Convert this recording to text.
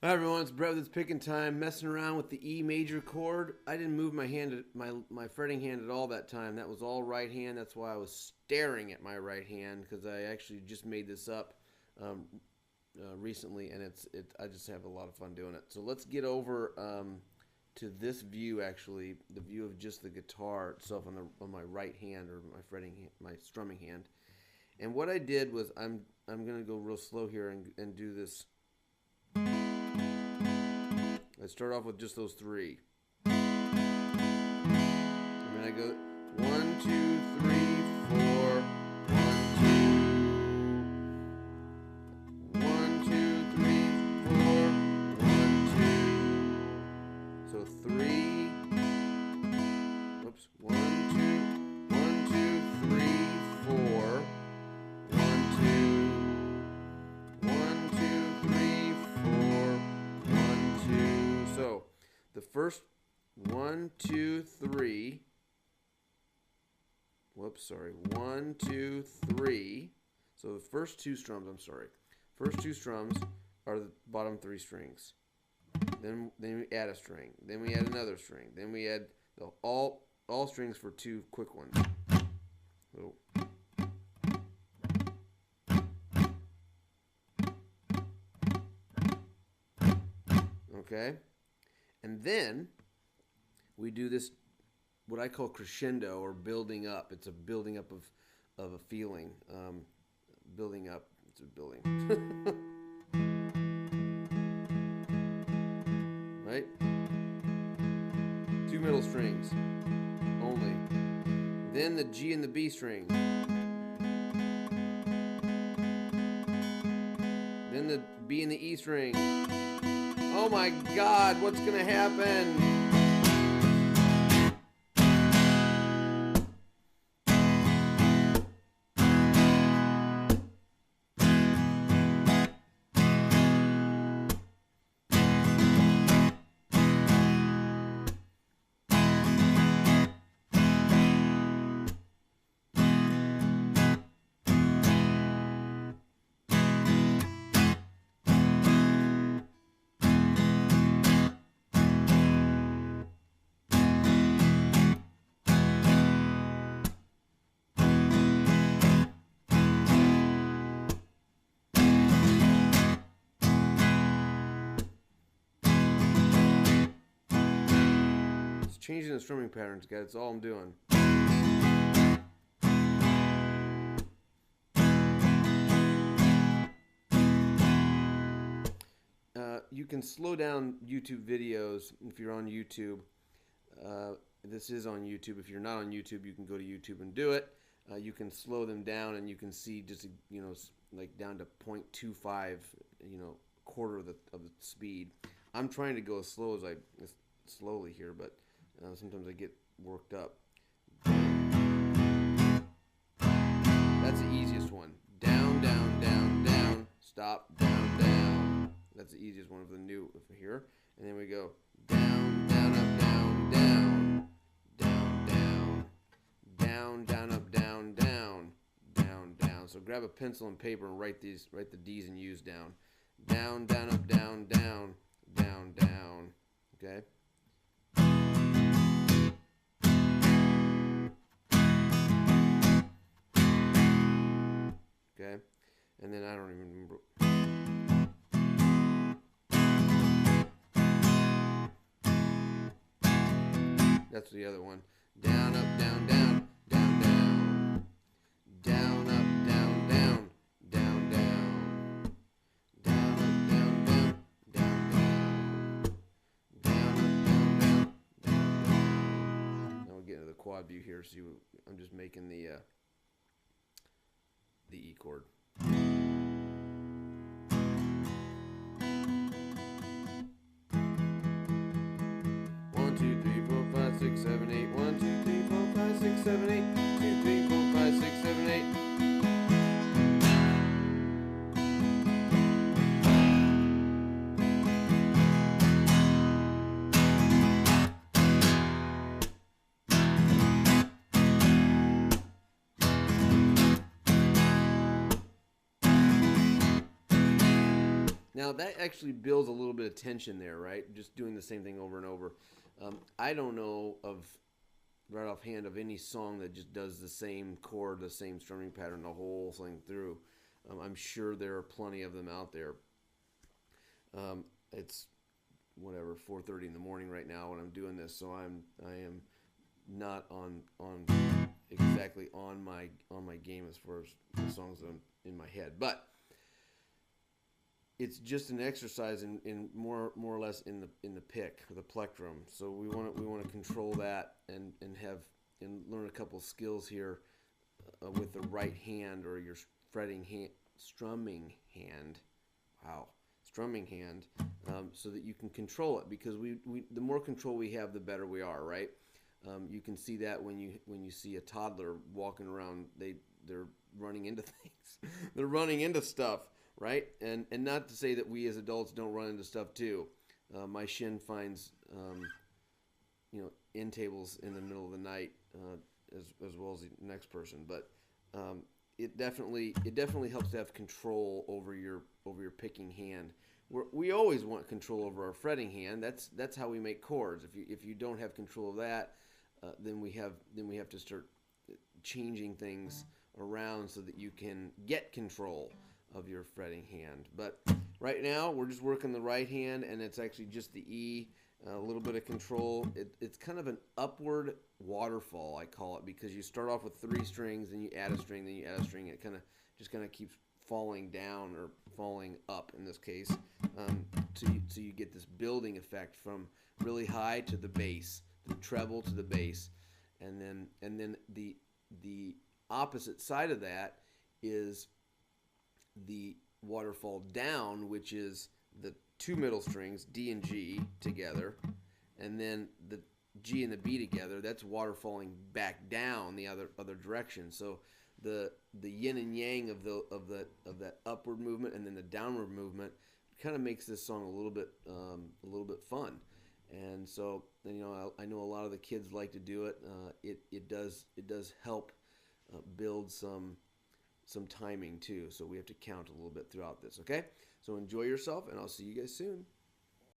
Hi everyone, it's Brett with It's Picking Time, messing around with the E major chord. I didn't move my hand, my fretting hand at all that time. That was all right hand. That's why I was staring at my right hand, because I actually just made this up recently, and I just have a lot of fun doing it. So let's get over to this view, actually, the view of just the guitar itself on my right hand, or my fretting hand, my strumming hand. And what I did was I'm gonna go real slow here and do this. I start off with just those three. And then I go 1, 2, 3, 4, 1, 2, 3, 4, 1, 2. So 3. Whoops. 1, 2, 3, 4. 1, 2. 1, 2, 3, 4. 1, 2. So the first 1, 2, 3. Whoops, sorry. 1, 2, 3. So the first two strums, first two strums are the bottom three strings. Then we add a string. Then we add another string. Then we add all strings for two quick ones. So, okay, and then we do this, what I call crescendo, or building up. It's a building up of a feeling. Building up. It's a building. Right? Two middle strings only. Then the G and the B string. Then the B and the E string. Oh my God, what's gonna happen? Changing the strumming patterns, guys. That's all I'm doing. You can slow down YouTube videos if you're on YouTube. This is on YouTube. If you're not on YouTube, you can go to YouTube and do it. You can slow them down, and you can see just like down to 0.25, quarter of the speed. I'm trying to go as slow as slowly here, but sometimes I get worked up. That's the easiest one. Down, down, down, down. Stop, down, down. That's the easiest one of the new here. And then we go down, down, up, down, down. Down, down. Down, down, up, down, down. Down, down. So grab a pencil and paper and write the D's and U's down. Down, down, up, down, down. Down, down. Okay? Okay, and then I don't even remember. That's the other one. Down, up, down, down, down, down. Down, up, down, down, down, down. Down, up, down, down, down, down. Down, up, down, down, down, down. Now we'll get into the quad view here. See, I'm just making the E chord. 1, 2, 3, 4, 5, 6, 7, 8. 1, 2, 3, 4, 5, 6, 7, 8. 2, 3, 4, 5, 6, 7, 8. Now that actually builds a little bit of tension there, right? Just doing the same thing over and over. I don't know of right offhand of any song that just does the same chord, the same strumming pattern the whole thing through. I'm sure there are plenty of them out there. It's whatever 4:30 in the morning right now when I'm doing this, so I am not on exactly on my game as far as the songs that I'm in my head, but it's just an exercise in more or less in the pick or the plectrum. So we want to control that and have and learn a couple skills here with the right hand or your strumming hand. Wow, strumming hand, so that you can control it, because we the more control we have, the better we are, right? You can see that when you see a toddler walking around, they're running into things, they're running into stuff, right? And not to say that we as adults don't run into stuff too. My shin finds end tables in the middle of the night, as well as the next person, but it definitely helps to have control over your picking hand. We always want control over our fretting hand. That's how we make chords. If you don't have control of that, then we have to start changing things around so that you can get control of your fretting hand. But right now we're just working the right hand, and it's actually just the E, a little bit of control. It's kind of an upward waterfall, I call it, because you start off with 3 strings, then you add a string, then you add a string. It kind of keeps falling down or falling up in this case, so you get this building effect from really high to the bass, the treble to the bass, and then the opposite side of that is the waterfall down, which is the 2 middle strings, D and G, together, and then the G and the B together. That's waterfalling back down the other direction. So the yin and yang of that upward movement and then the downward movement kind of makes this song a little bit fun. And so I know a lot of the kids like to do it. It does help build some timing too. So we have to count a little bit throughout this. Okay, so enjoy yourself, and I'll see you guys soon.